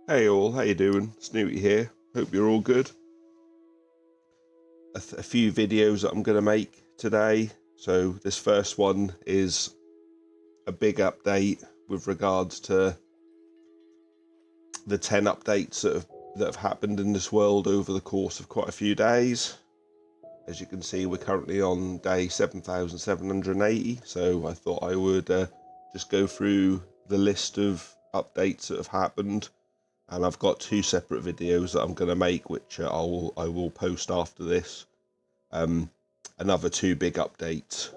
Hey all, how you doing? Snooty here. Hope you're all good. A few videos that I'm going to make today. So this first one is a big update with regards to the 10 updates that have happened in this world over the course of quite a few days. As you can see, we're currently on day 7,780. So I thought I would just go through the list of updates that have happened. And I've got two separate videos that I'm going to make, which I will post after this. Another two big updates.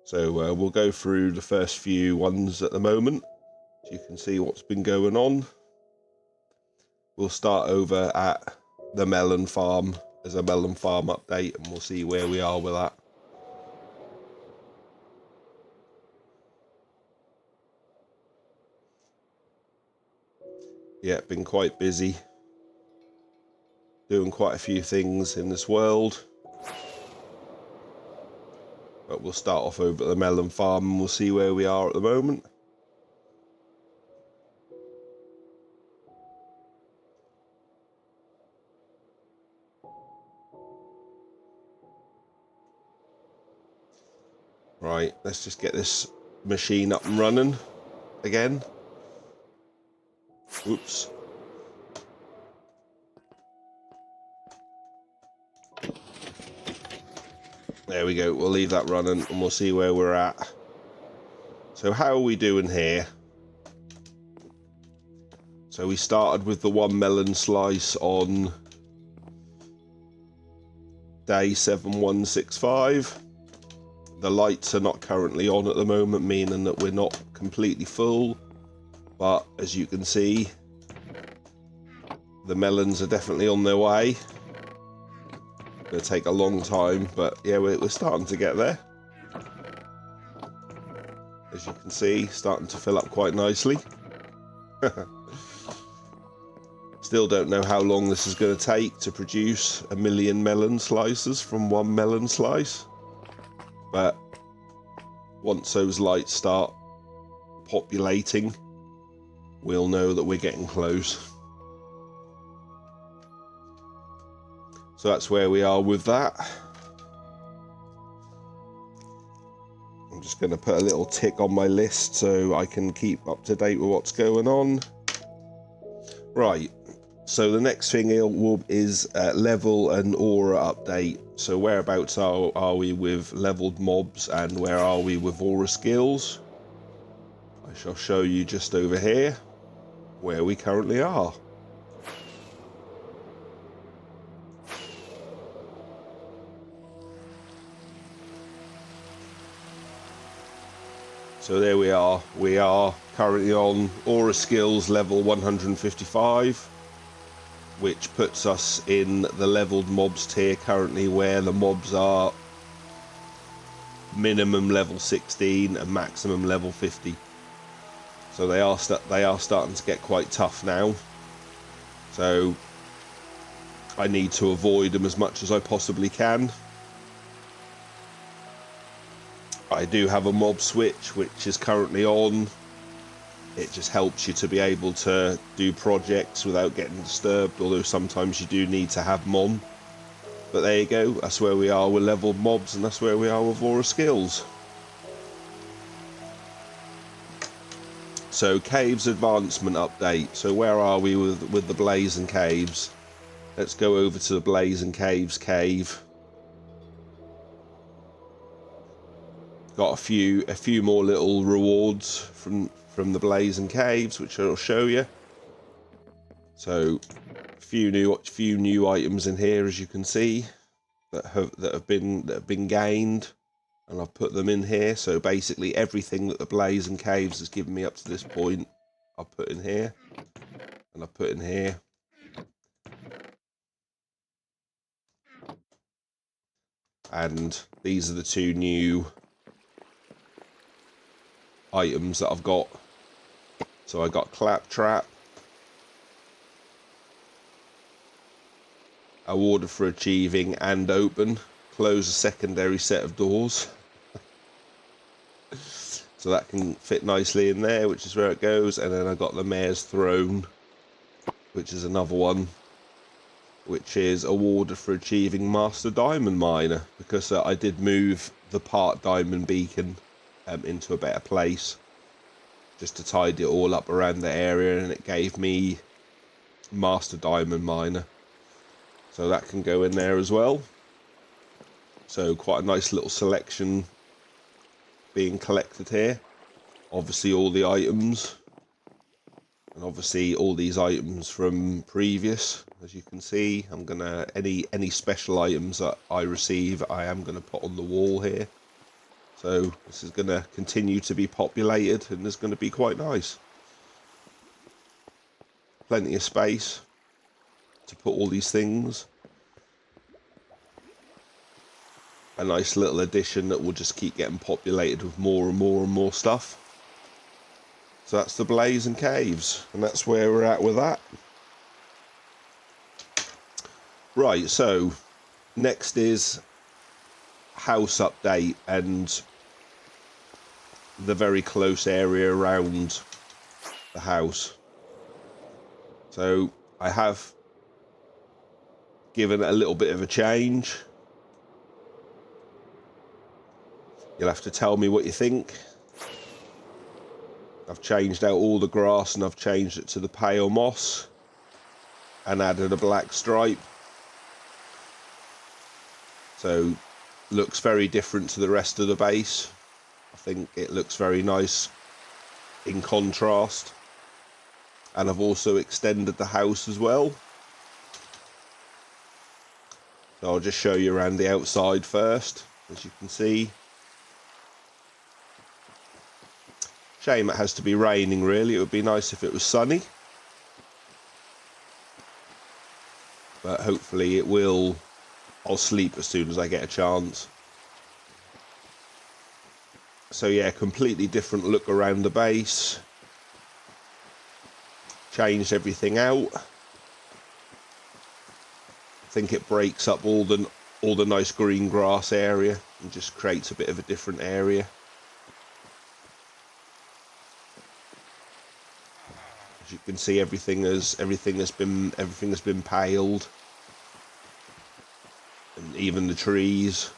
So we'll go through the first few ones at the moment, so you can see what's been going on. We'll start over at the Melon farm as a Melon farm update, and we'll see where we are with that. Yeah, been quite busy. Doing quite a few things in this world. But we'll start off over at the Melon farm and we'll see where we are at the moment. Right, let's just get this machine up and running again. Oops. There we go, we'll leave that running and we'll see where we're at. So how are we doing here? So we started with the 1 melon slice on day 7165. The lights are not currently on at the moment, meaning that we're not completely full. But as you can see, the melons are definitely on their way. It'll take a long time, but yeah, we're starting to get there. As you can see, starting to fill up quite nicely. Still don't know how long this is going to take to produce 1 million melon slices from 1 melon slice. But once those lights start populating, we'll know that we're getting close. So that's where we are with that. I'm just going to put a little tick on my list so I can keep up to date with what's going on. Right, so the next thing is level and aura update. So whereabouts are we with leveled mobs and where are we with Auraskills? I shall show you just over here where we currently are. So there we are. We are currently on Auraskills level 155, which puts us in the leveled mobs tier currently, where the mobs are minimum level 16 and maximum level 50. So they are starting to get quite tough now. So I need to avoid them as much as I possibly can. I do have a mob switch which is currently on. It just helps you to be able to do projects without getting disturbed, although sometimes you do need to have them on. But there you go, that's where we are with leveled mobs and that's where we are with Auraskills. So caves advancement update. So where are we with the Blazing Caves? Let's go over to the Blazing Caves cave. Got a few more little rewards from the Blazing Caves, which I'll show you. So a few new items in here, as you can see, that have been gained, and I've put them in here. So basically everything that the Blazing Caves has given me up to this point, I've put in here, and I've put in here. And these are the two new items that I've got. So I got Claptrap, awarded for achieving and open, close a secondary set of doors. So that can fit nicely in there, which is where it goes. And then I got the Mayor's Throne, which is another one, which is awarded for achieving Master Diamond Miner, because I did move the part diamond beacon into a better place, just to tidy it all up around the area, and it gave me Master Diamond Miner. So that can go in there as well. So quite a nice little selection being collected here. Obviously all the items, and obviously all these items from previous. As you can see, I'm gonna any special items that I receive, I am gonna put on the wall here. So this is gonna continue to be populated, and it's gonna be quite nice. Plenty of space to put all these things. A nice little addition that will just keep getting populated with more and more and more stuff. So that's the Blazing Caves, and that's where we're at with that. Right, so next is house update and the very close area around the house. So I have given it a little bit of a change. You'll have to tell me what you think. I've changed out all the grass and I've changed it to the pale moss and added a black stripe. So looks very different to the rest of the base. I think it looks very nice in contrast. And I've also extended the house as well. So I'll just show you around the outside first, as you can see. Shame it has to be raining, really. It would be nice if it was sunny. But hopefully it will. I'll sleep as soon as I get a chance. So yeah, completely different look around the base. Changed everything out. I think it breaks up all the nice green grass area and just creates a bit of a different area. As you can see, everything has been paled, and even the trees.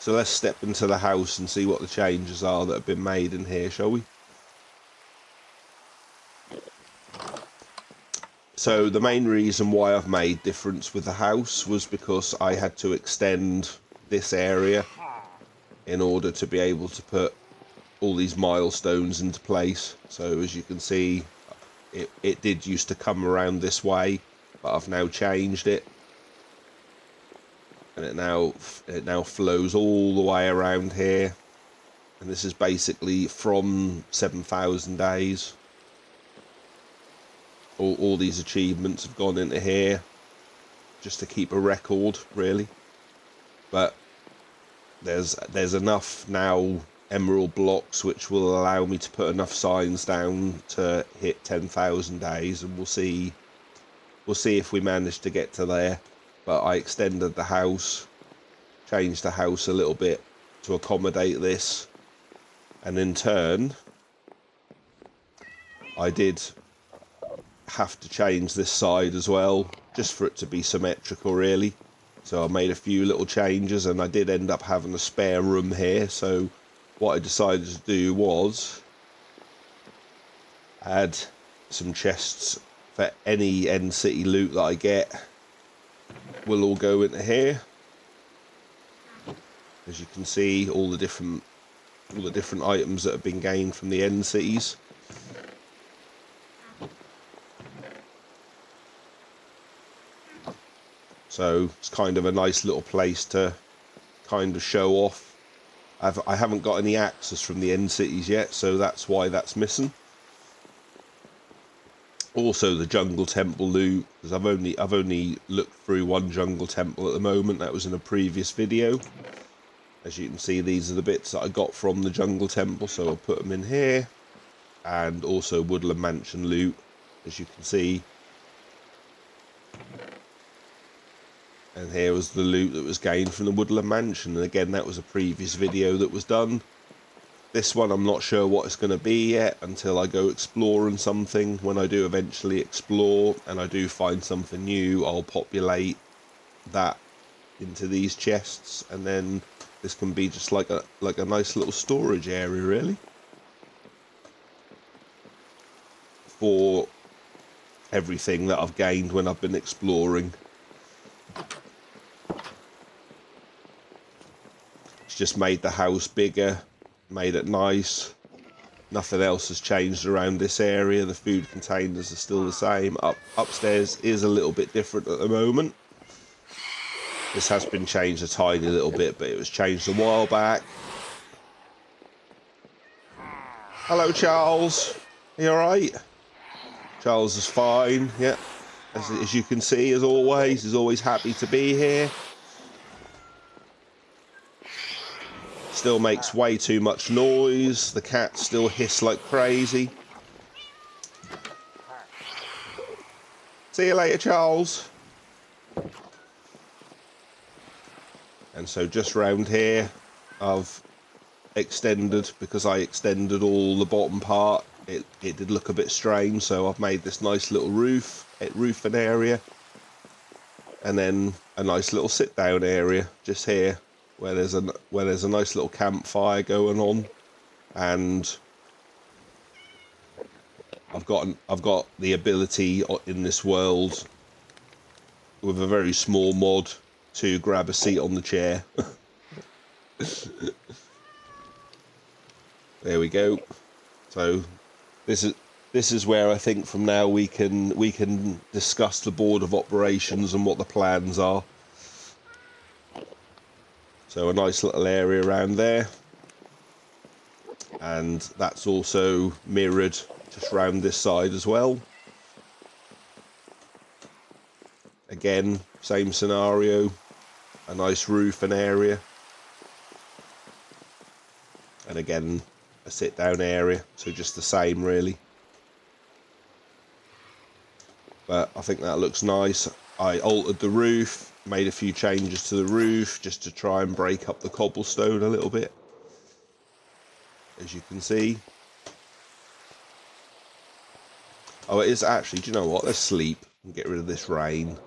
So let's step into the house and see what the changes are that have been made in here, shall we? So the main reason why I've made difference with the house was because I had to extend this area in order to be able to put all these milestones into place. So as you can see, it did used to come around this way, but I've now changed it, and it now flows all the way around here. And this is basically from 7,000 days. All these achievements have gone into here just to keep a record, really. But there's enough now emerald blocks which will allow me to put enough signs down to hit 10,000 days, and we'll see if we manage to get to there. But I extended the house, changed the house a little bit to accommodate this, and in turn I did have to change this side as well, just for it to be symmetrical, really. So I made a few little changes, and I did end up having a spare room here. So what I decided to do was add some chests for any end city loot that I get. Will all go into here. As you can see, all the different items that have been gained from the end cities. So it's kind of a nice little place to kind of show off. I haven't got any access from the end cities yet, so that's why that's missing. Also the jungle temple loot, because I've only looked through one jungle temple at the moment. That was in a previous video. As you can see, these are the bits that I got from the jungle temple, so I'll put them in here. And also woodland mansion loot, as you can see. And here was the loot that was gained from the woodland mansion, and again that was a previous video that was done. This one I'm not sure what it's going to be yet until I go exploring something. When I do eventually explore and I do find something new, I'll populate that into these chests, and then this can be just like a nice little storage area, really, for everything that I've gained when I've been exploring. It's just made the house bigger, made it nice. Nothing else has changed around this area. The food containers are still the same. Upstairs is a little bit different at the moment. This has been changed a tiny little bit, but it was changed a while back. Hello, Charles. Are you alright? Charles is fine, yeah. As you can see, as always, he's always happy to be here. Still makes way too much noise. The cats still hiss like crazy. See you later, Charles. And so just round here, I've extended, because I extended all the bottom part, it did look a bit strange, so I've made this nice little roofing area, and then a nice little sit down area just here where there's a nice little campfire going on, and I've got the ability in this world with a very small mod to grab a seat on the chair. There we go. So this is where I think from now we can discuss the board of operations and what the plans are. So a nice little area around there, and that's also mirrored just round this side as well. Again, same scenario, a nice roof and area, and again a sit down area, so just the same really. But I think that looks nice. I altered the roof, made a few changes to the roof just to try and break up the cobblestone a little bit, as you can see. Oh, it is actually, do you know what, let's sleep and get rid of this rain.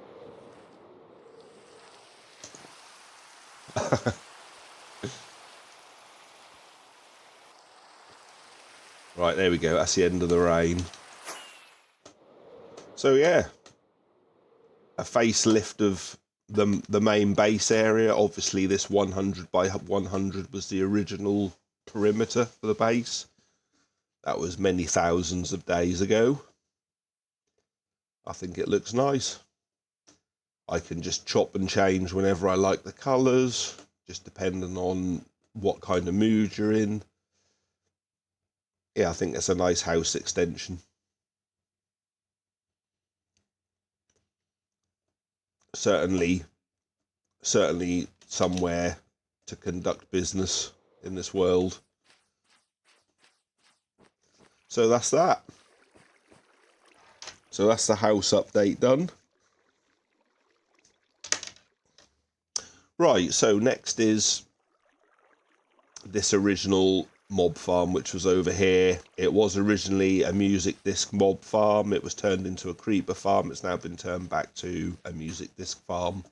Right, there we go, that's the end of the rain. So yeah, a facelift of the main base area. Obviously this 100 by 100 was the original perimeter for the base. That was many thousands of days ago. I think it looks nice. I can just chop and change whenever I like the colours, just depending on what kind of mood you're in. Yeah, I think it's a nice house extension. Certainly somewhere to conduct business in this world. So that's that. So that's the house update done. Right, so next is this original mob farm, which was over here. It was originally a music disc mob farm. It was turned into a creeper farm. It's now been turned back to a music disc farm.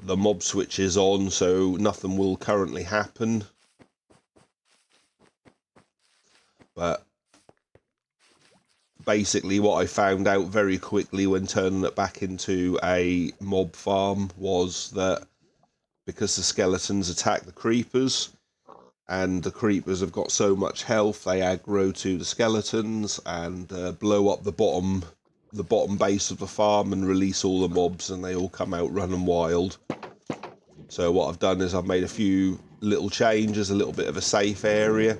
The mob switch is on, so nothing will currently happen. But basically what I found out very quickly when turning it back into a mob farm was that because the skeletons attack the creepers, and the creepers have got so much health, they aggro to the skeletons and blow up the bottom base of the farm and release all the mobs, and they all come out running wild. So what I've done is I've made a few little changes, a little bit of a safe area.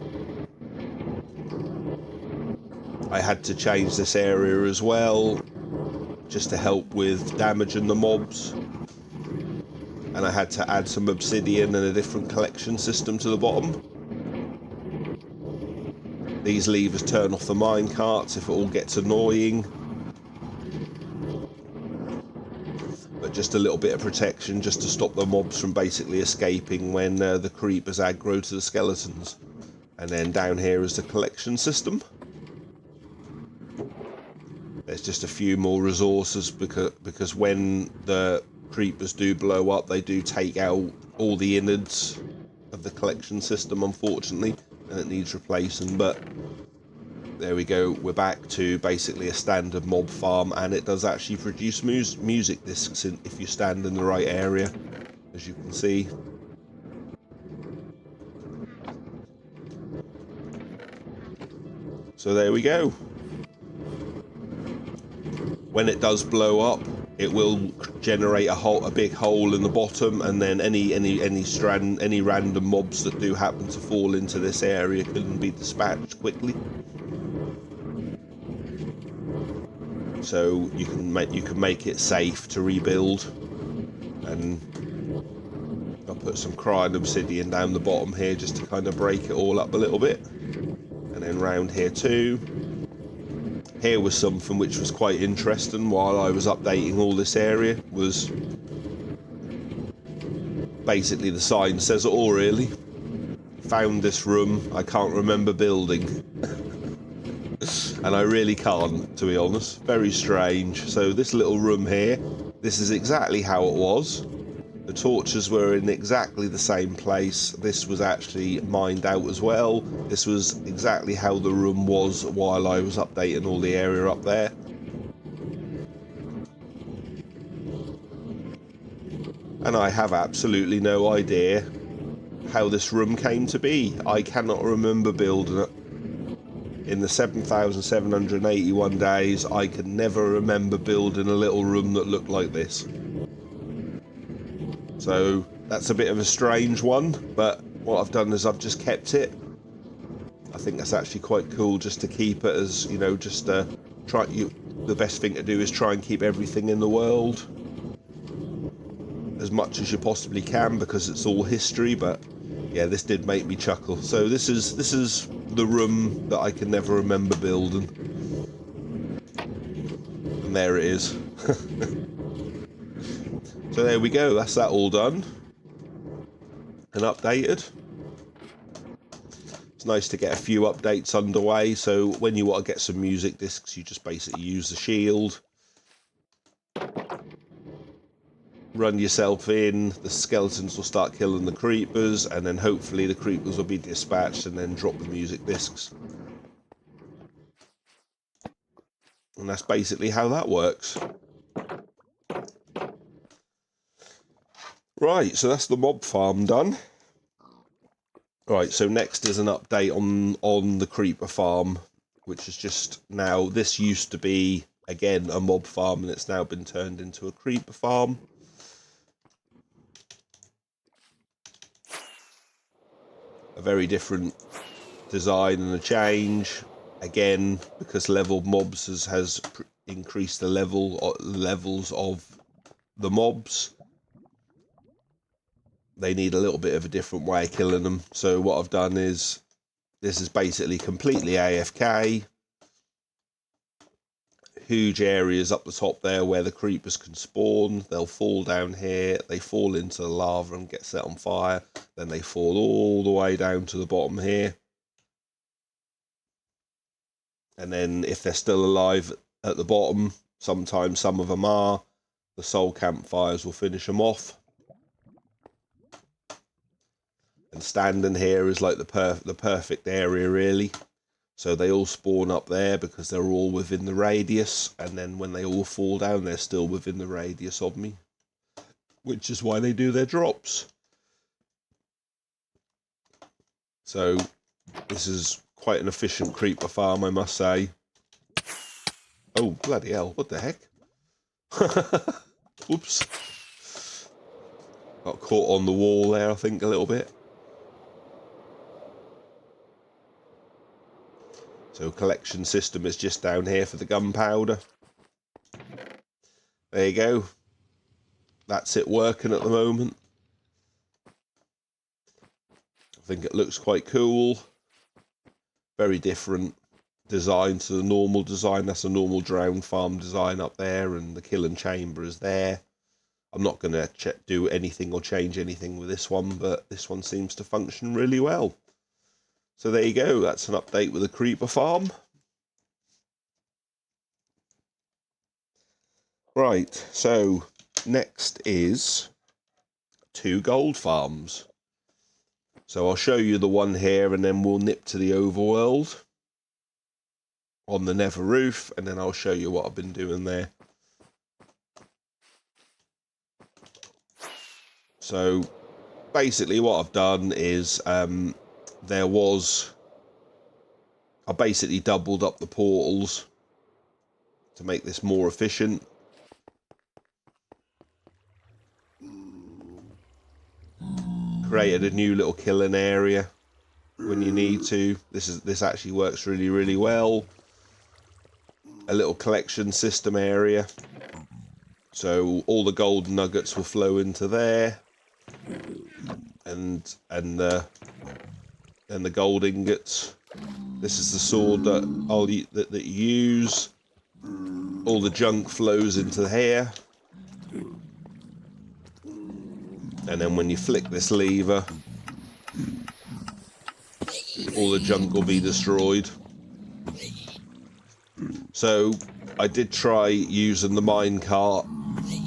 I had to change this area as well, just to help with damaging the mobs. And I had to add some obsidian and a different collection system to the bottom. These levers turn off the mine carts if it all gets annoying. But just a little bit of protection just to stop the mobs from basically escaping when the creepers aggro to the skeletons. And then down here is the collection system. There's just a few more resources because when the creepers do blow up, they do take out all the innards of the collection system, unfortunately, and it needs replacing. But there we go, we're back to basically a standard mob farm, and it does actually produce music discs if you stand in the right area, as you can see. So there we go. When it does blow up, it will generate a big hole in the bottom, and then any random mobs that do happen to fall into this area can be dispatched quickly. So you can make it safe to rebuild. And I'll put some crying obsidian down the bottom here just to kind of break it all up a little bit. And then round here too. Here was something which was quite interesting while I was updating all this area. Was basically the sign says it all really. Found this room I can't remember building. And I really can't, to be honest. Very strange. So this little room here, this is exactly how it was. The torches were in exactly the same place. This was actually mined out as well. This was exactly how the room was while I was updating all the area up there. And I have absolutely no idea how this room came to be. I cannot remember building it. In the 7,781 days, I can never remember building a little room that looked like this. So that's a bit of a strange one, but what I've done is I've just kept it. I think that's actually quite cool just to keep it as, you know, just the best thing to do is try and keep everything in the world as much as you possibly can, because it's all history. But yeah, this did make me chuckle. So this is the room that I can never remember building. And there it is. So there we go, that's that all done and updated. It's nice to get a few updates underway. So when you want to get some music discs, you just basically use the shield, run yourself in, the skeletons will start killing the creepers, and then hopefully the creepers will be dispatched and then drop the music discs. And that's basically how that works. Right, so that's the mob farm done. Right, so next is an update on the creeper farm, which is just now, this used to be, again, a mob farm, and it's now been turned into a creeper farm. A very different design and a change. Again, because leveled mobs has increased the levels of the mobs. They need a little bit of a different way of killing them. So what I've done is, this is basically completely AFK. Huge areas up the top there where the creepers can spawn. They'll fall down here. They fall into the lava and get set on fire. Then they fall all the way down to the bottom here. And then if they're still alive at the bottom, sometimes some of them are, the soul campfires will finish them off. And standing here is like the perfect area, really. So they all spawn up there because they're all within the radius, and then when they all fall down, they're still within the radius of me, which is why they do their drops. So this is quite an efficient creeper farm, I must say. Oh, bloody hell, what the heck? Whoops. Got caught on the wall there, I think, a little bit. So collection system is just down here for the gunpowder. There you go. That's it working at the moment. I think it looks quite cool. Very different design to the normal design. That's a normal drowned farm design up there, and the killing chamber is there. I'm not going to do anything or change anything with this one, but this one seems to function really well. So there you go, that's an update with the creeper farm. Right, so next is 2 gold farms. So I'll show you the one here and then we'll nip to the overworld on the Nether roof, and then I'll show you what I've been doing there. So basically what I've done is I basically doubled up the portals to make this more efficient. Created a new little killing area when you need to. This actually works really, really well. A little collection system area. So all the gold nuggets will flow into there. And the gold ingots. This is the sword that you use. All the junk flows into here. And then when you flick this lever, all the junk will be destroyed. So I did try using the minecart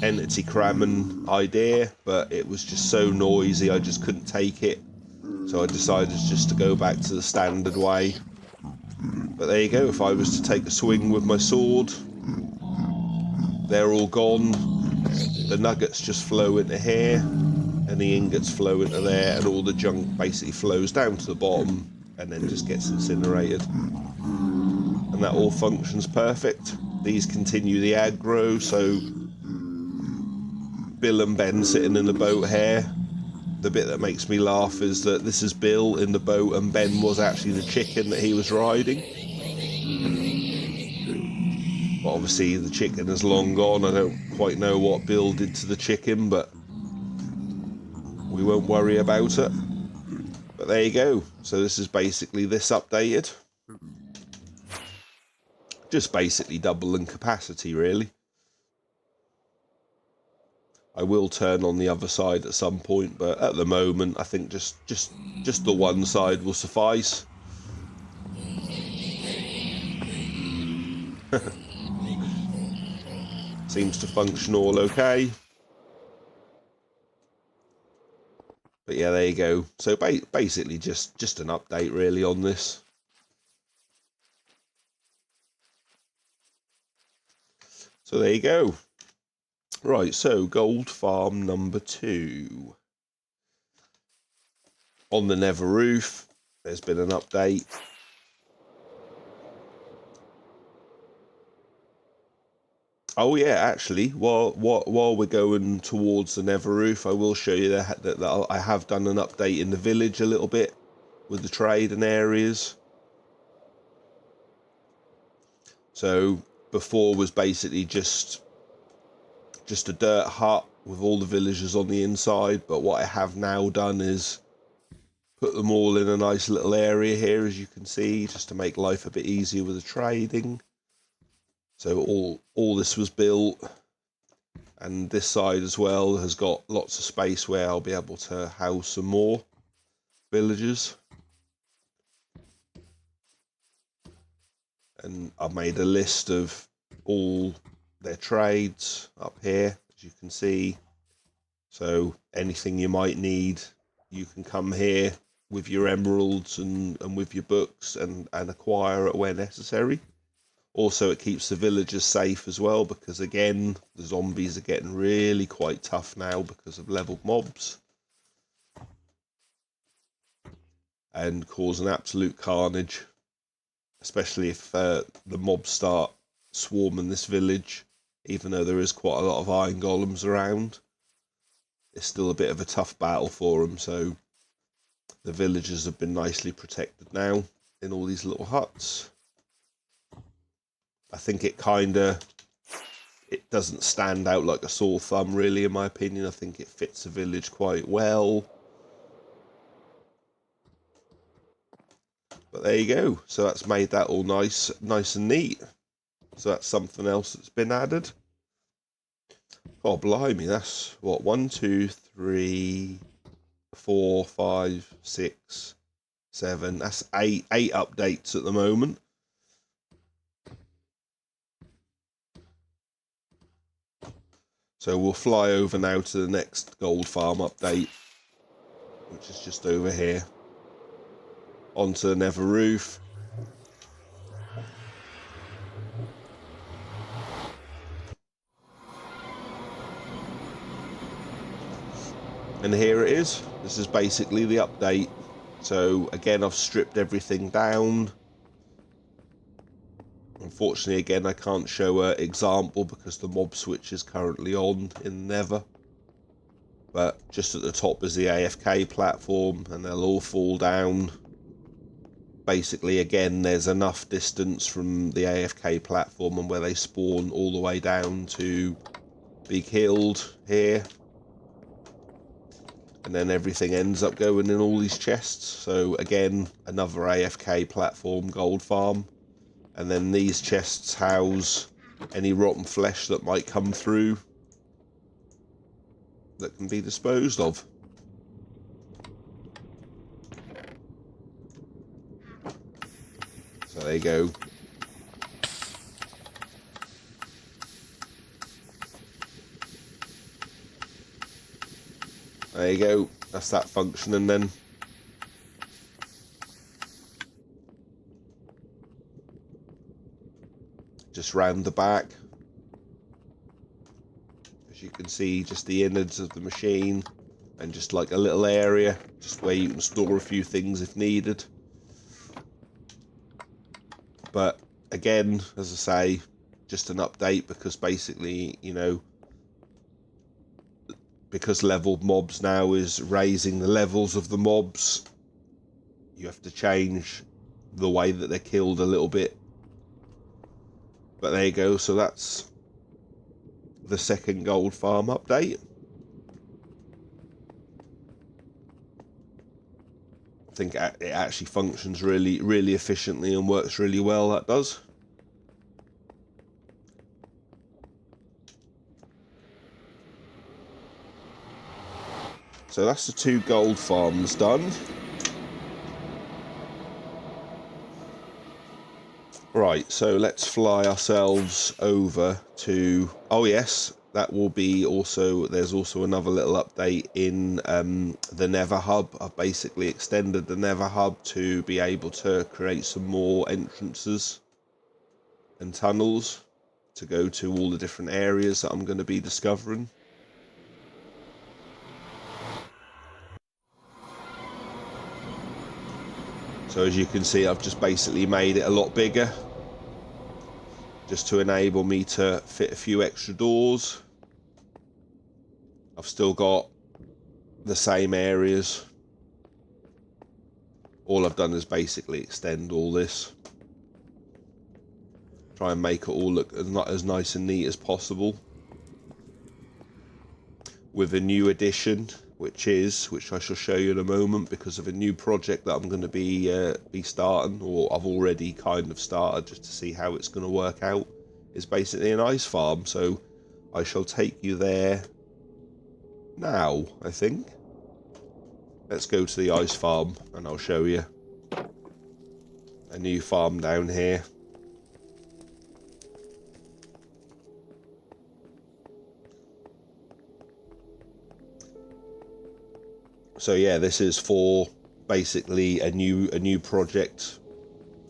entity cramming idea, but it was just so noisy I just couldn't take it. So I decided just to go back to the standard way. But there you go, if I was to take a swing with my sword, they're all gone. The nuggets just flow into here, and the ingots flow into there, and all the junk basically flows down to the bottom and then just gets incinerated. And that all functions perfect. These continue the aggro, so Bill and Ben sitting in the boat here. The bit that makes me laugh is that this is Bill in the boat and Ben was actually the chicken that he was riding. But obviously the chicken is long gone. I don't quite know what Bill did to the chicken, but we won't worry about it. But there you go. So this is basically this updated. Just basically doubling capacity, really. I will turn on the other side at some point, but at the moment I think just the one side will suffice. Seems to function all okay. But yeah, there you go. So basically just an update really on this. So there you go. Right, so gold farm number 2. On the Nether roof, there's been an update. Oh yeah, actually, while we're going towards the Nether roof, I will show you that I have done an update in the village a little bit with the trade and areas. So before was basically just a dirt hut with all the villagers on the inside, but what I have now done is put them all in a nice little area here, as you can see, just to make life a bit easier with the trading. So all this was built, and this side as well has got lots of space where I'll be able to house some more villagers. And I've made a list of all their trades up here, as you can see. So anything you might need, you can come here with your emeralds and with your books and acquire it where necessary. Also, it keeps the villagers safe as well, because again, the zombies are getting really quite tough now because of leveled mobs and causing absolute carnage, especially if the mobs start swarming this village. Even though there is quite a lot of iron golems around, it's still a bit of a tough battle for them. So the villagers have been nicely protected now in all these little huts. I think it doesn't stand out like a sore thumb, really, in my opinion. I think it fits the village quite well. But there you go. So that's made that all nice and neat. So that's something else that's been added. Oh, blimey, that's what, 1, 2, 3, 4, 5, 6, 7. That's eight updates at the moment. So we'll fly over now to the next gold farm update, which is just over here. Onto the Nether roof. And here it is. This is basically the update. So again, I've stripped everything down. Unfortunately, again, I can't show an example because the mob switch is currently on in Nether. But just at the top is the AFK platform, and they'll all fall down. Basically, again, there's enough distance from the AFK platform and where they spawn all the way down to be killed here. And then everything ends up going in all these chests. So again, another AFK platform gold farm. And then these chests house any rotten flesh that might come through that can be disposed of. So there you go. There you go. That's that functioning then. Just round the back. As you can see, just the innards of the machine. And just like a little area. Just where you can store a few things if needed. But again, as I say, just an update because basically, you know, because leveled mobs now is raising the levels of the mobs, you have to change the way that they're killed a little bit. But there you go, so that's the second gold farm update. I think it actually functions really efficiently and works really well, that does. So that's the 2 gold farms done. Right, so let's fly ourselves over to... Oh yes, that will be also... There's also another little update in the Nether Hub. I've basically extended the Nether Hub to be able to create some more entrances and tunnels to go to all the different areas that I'm going to be discovering. So as you can see, I've just basically made it a lot bigger, just to enable me to fit a few extra doors. I've still got the same areas. All I've done is basically extend all this. Try and make it all look as nice and neat as possible. With a new addition, which I shall show you in a moment, because of a new project that I'm going to be starting, or I've already kind of started, just to see how it's going to work out. Is basically an ice farm, so I shall take you there now, I think. Let's go to the ice farm and I'll show you a new farm down here. So yeah, this is for basically a new project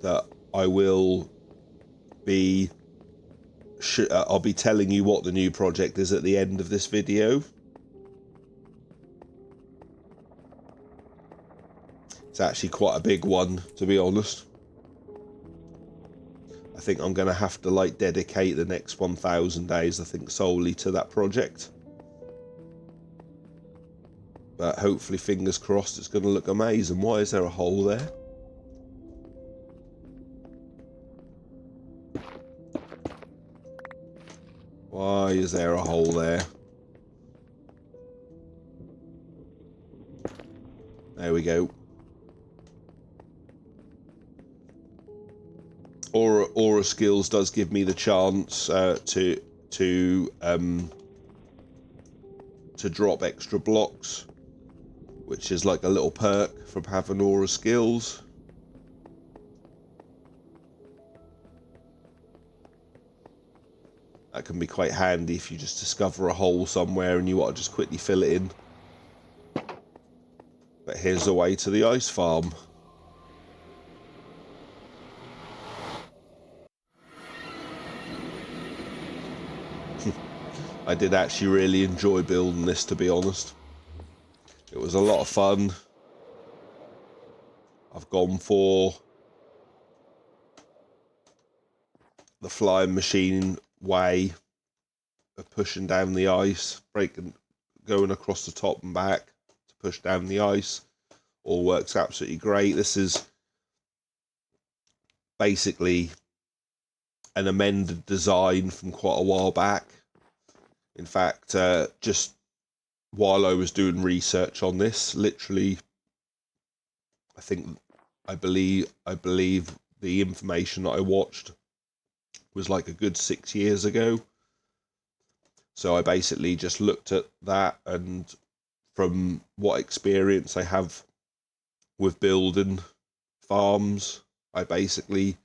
that I will be I'll be telling you what the new project is at the end of this video. It's actually quite a big one, to be honest. I think I'm going to have to like dedicate the next 1,000 days, I think, solely to that project. But hopefully, fingers crossed, it's going to look amazing. Why is there a hole there? Why is there a hole there? There we go. Auraskills does give me the chance to to drop extra blocks, which is like a little perk from having Auraskills. That can be quite handy if you just discover a hole somewhere and you want to just quickly fill it in. But here's the way to the ice farm. I did actually really enjoy building this, to be honest. It was a lot of fun. I've gone for the flying machine way of pushing down the ice, going across the top and back to push down the ice. All works absolutely great. This is basically an amended design from quite a while back. In fact, just while I was doing research on this, literally, I believe the information that I watched was like a good 6 years ago. So I basically just looked at that, and from what experience I have with building farms, I basically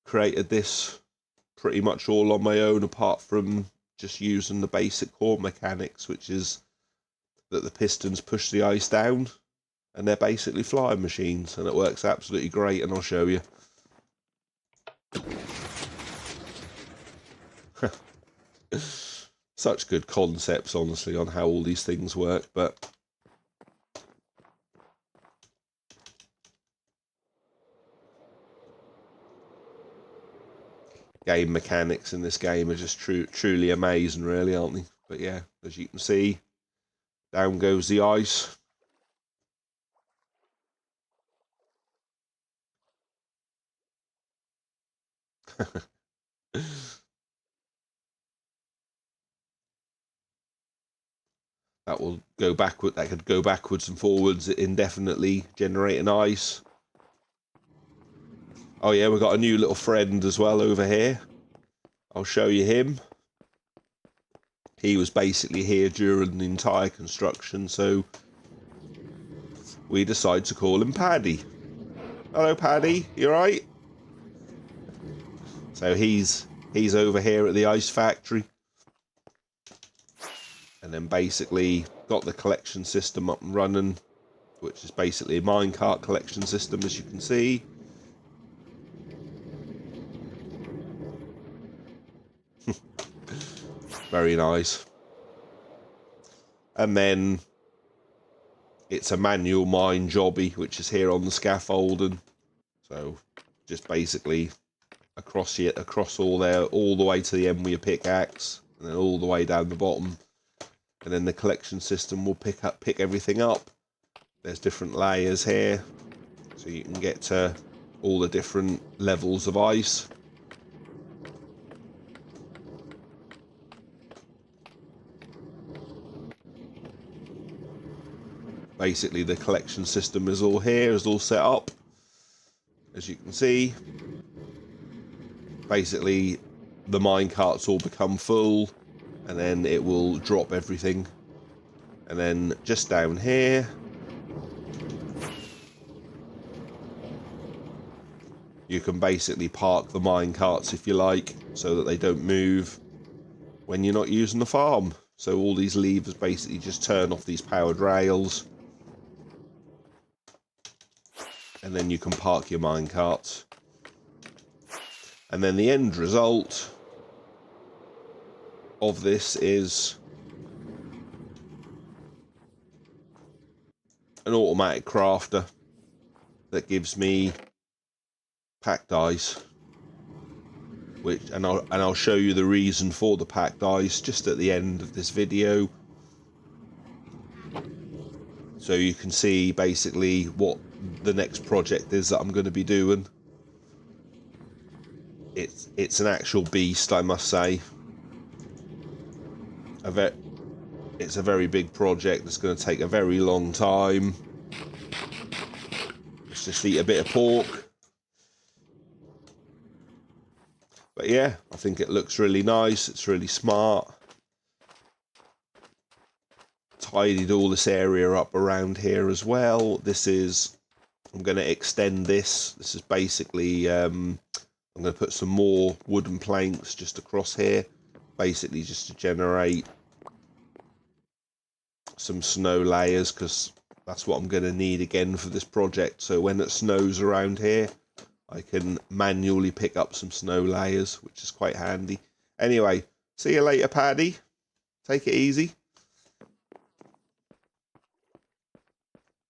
created this pretty much all on my own, apart from just using the basic core mechanics, which is that the pistons push the ice down and they're basically flying machines, and it works absolutely great, and I'll show you. Such good concepts, honestly, on how all these things work, but game mechanics in this game are just truly amazing, really, aren't they? But yeah, as you can see, down goes the ice. That will go backward. That could go backwards and forwards indefinitely, generating ice. Oh yeah, we've got a new little friend as well over here. I'll show you him. He was basically here during the entire construction, so we decided to call him Paddy. Hello, Paddy. You alright? So he's over here at the ice factory, and then basically got the collection system up and running, which is basically a minecart collection system, as you can see. Very nice. And then it's a manual mine jobby, which is here on the scaffolding. So just basically across all there, all the way to the end with your pickaxe, and then all the way down the bottom. And then the collection system will pick everything up. There's different layers here, so you can get to all the different levels of ice. Basically, the collection system is all here, is all set up, as you can see. Basically, the mine carts all become full, and then it will drop everything. And then just down here, you can basically park the mine carts if you like, so that they don't move when you're not using the farm. So all these levers basically just turn off these powered rails, and then you can park your mine carts. And then the end result of this is an automatic crafter that gives me packed ice, and I'll show you the reason for the packed ice just at the end of this video, so you can see basically what the next project is that I'm going to be doing. It's an actual beast, I must say. It's a very big project that's going to take a very long time. Let's just eat a bit of pork. But yeah, I think it looks really nice. It's really smart tidied all this area up around here as well. This is, I'm going to extend this. This is basically, I'm going to put some more wooden planks just across here, basically just to generate some snow layers, because that's what I'm going to need again for this project. So when it snows around here, I can manually pick up some snow layers, which is quite handy. Anyway, see you later, Paddy. Take it easy.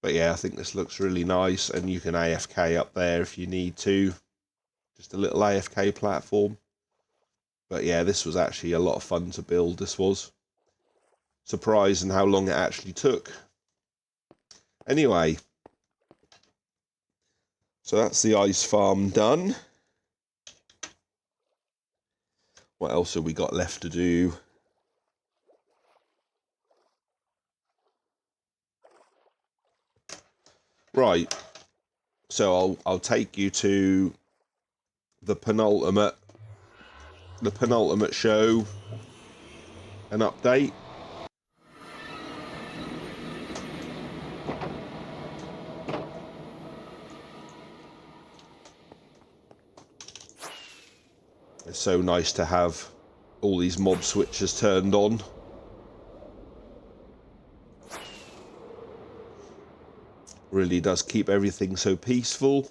But yeah, I think this looks really nice, and you can AFK up there if you need to. Just a little AFK platform. But yeah, this was actually a lot of fun to build. This was surprising how long it actually took. Anyway, so that's the ice farm done. What else have we got left to do? Right, so I'll take you to the penultimate show, an update. It's so nice to have all these mob switches turned on. Really does keep everything so peaceful.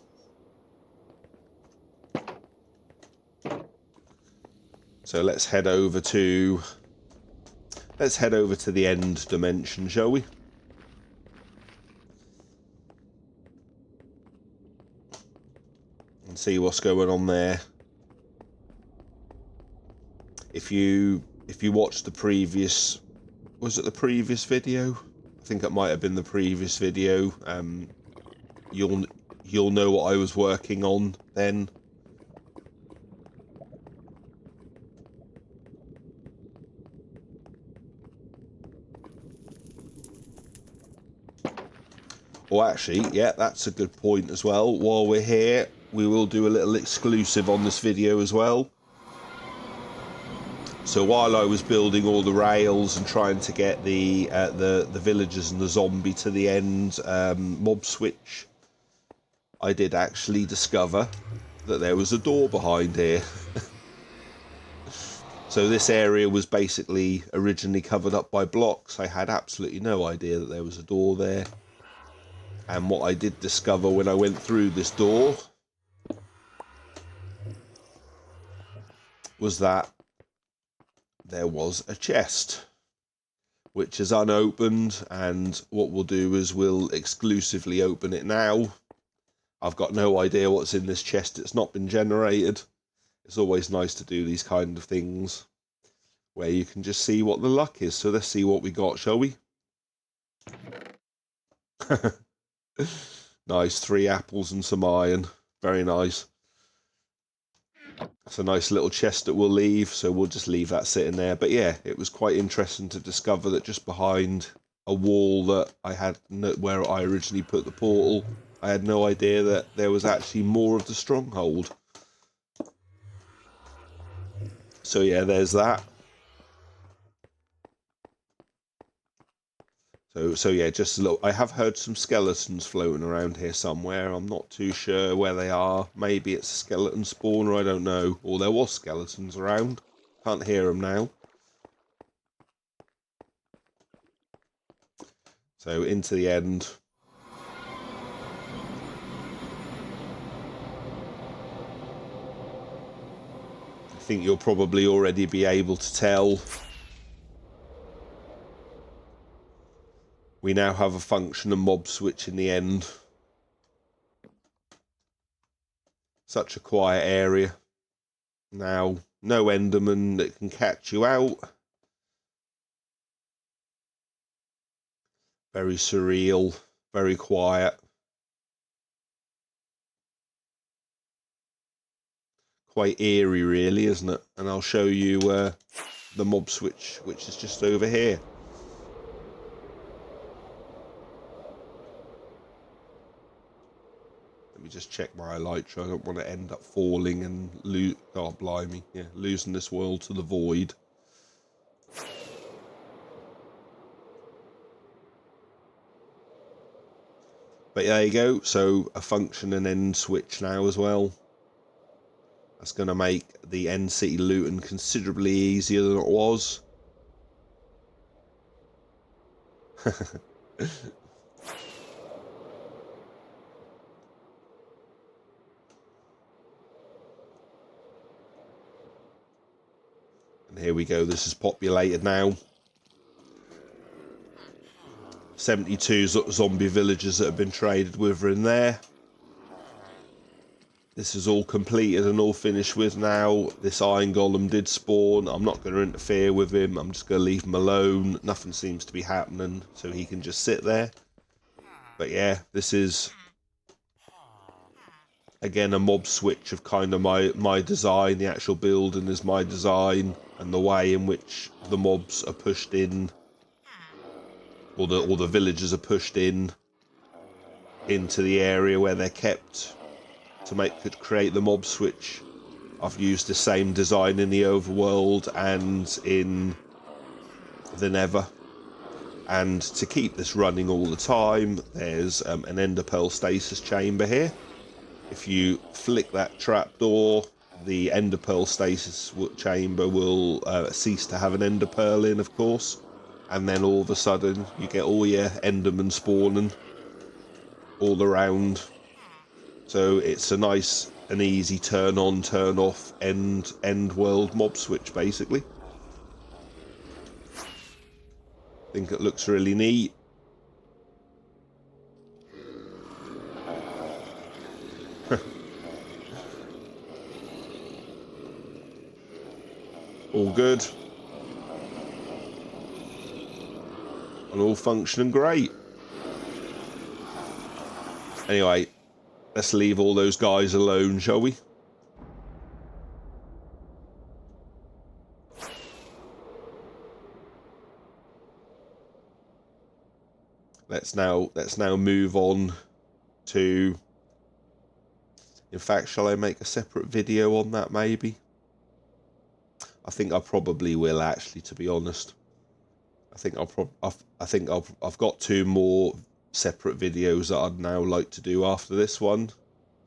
So let's head over to the end dimension, shall we? And see what's going on there. If you watched the previous, was it the previous video? I think it might have been the previous video. You'll know what I was working on then. Well, actually, yeah, that's a good point as well. While we're here, we will do a little exclusive on this video as well. So while I was building all the rails and trying to get the villagers and the zombie to the end mob switch, I did actually discover that there was a door behind here. So this area was basically originally covered up by blocks. I had absolutely no idea that there was a door there. And what I did discover when I went through this door was that there was a chest, which is unopened, and what we'll do is we'll exclusively open it now. I've got no idea what's in this chest. It's not been generated. It's always nice to do these kind of things where you can just see what the luck is. So let's see what we got, shall we? Nice, 3 apples and some iron. Very nice. It's a nice little chest that we'll leave, so we'll just leave that sitting there. But yeah, it was quite interesting to discover that just behind a wall that I had, where I originally put the portal, I had no idea that there was actually more of the stronghold. So yeah, there's that. So yeah, just look. I have heard some skeletons floating around here somewhere. I'm not too sure where they are. Maybe it's a skeleton spawner, I don't know. Or there was skeletons around. Can't hear them now. So into the end. I think you'll probably already be able to tell. We now have a functional mob switch in the end. Such a quiet area. Now, no Enderman that can catch you out. Very surreal, very quiet. Quite eerie, really, isn't it? And I'll show you the mob switch, which is just over here. Let me just check my elytra. I don't want to end up falling and oh, blimey, yeah, losing this world to the void. But there you go. So a function and end switch now as well. That's going to make the end city looting considerably easier than it was. And here we go. This is populated now. 72 zombie villagers that have been traded with are in there. This is all completed and all finished with now. This iron golem did spawn. I'm not going to interfere with him. I'm just going to leave him alone. Nothing seems to be happening, so he can just sit there. But yeah, this is, again, a mob switch of kind of my design. The actual building is my design, and the way in which the mobs are pushed in, or the villagers are pushed in into the area where they're kept to create the mob switch. I've used the same design in the Overworld and in the Nether. And to keep this running all the time, there's an ender pearl stasis chamber here. If you flick that trapdoor, the ender pearl stasis chamber will cease to have an ender pearl in, of course. And then all of a sudden, you get all your endermen spawning all around. So it's a nice and easy turn on, turn off, end world mob switch, basically. I think it looks really neat. All good. And all functioning great. Anyway, let's leave all those guys alone, shall we? Let's now move on to... In fact, shall I make a separate video on that, maybe? I think I probably will, actually, to be honest. I've got 2 more separate videos that I'd now like to do after this one,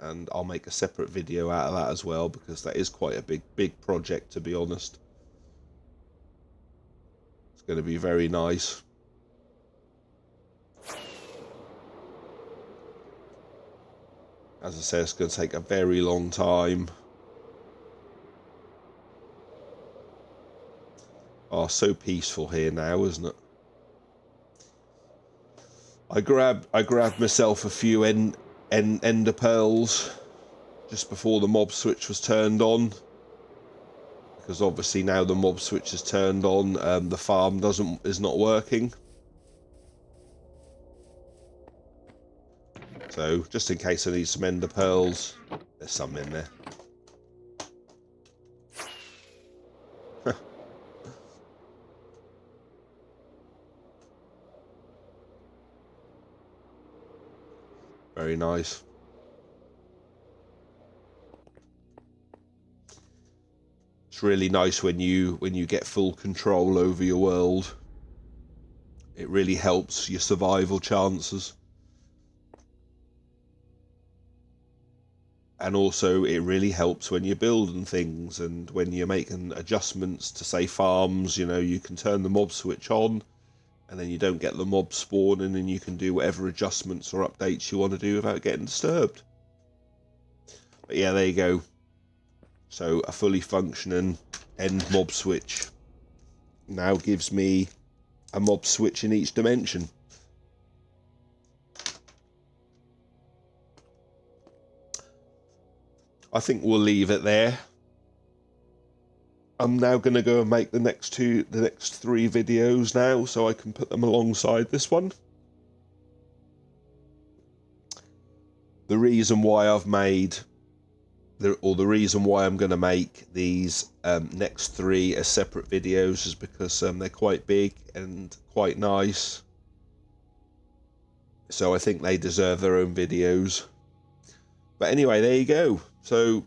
and I'll make a separate video out of that as well, because that is quite a big project, to be honest. It's going to be very nice. As I said, it's going to take a very long time. Oh, so peaceful here now, isn't it? I grabbed myself a few ender pearls just before the mob switch was turned on, because obviously now the mob switch is turned on, the farm is not working. So just in case I need some ender pearls, there's some in there. Very nice. It's really nice when you get full control over your world. It really helps your survival chances. And also it really helps when you're building things and when you're making adjustments to, say, farms. You know, you can turn the mob switch on, and then you don't get the mob spawning, and you can do whatever adjustments or updates you want to do without getting disturbed. But yeah, there you go. So a fully functioning end mob switch now gives me a mob switch in each dimension. I think we'll leave it there. I'm now going to go and make the next 3 videos now, so I can put them alongside this one. The reason why I've made, the reason why I'm going to make these next 3 as separate videos is because they're quite big and quite nice. So I think they deserve their own videos. But anyway, there you go. So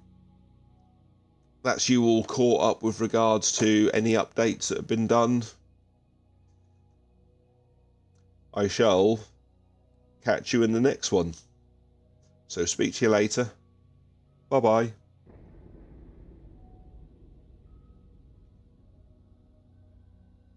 that's you all caught up with regards to any updates that have been done. I shall catch you in the next one. So speak to you later. Bye bye.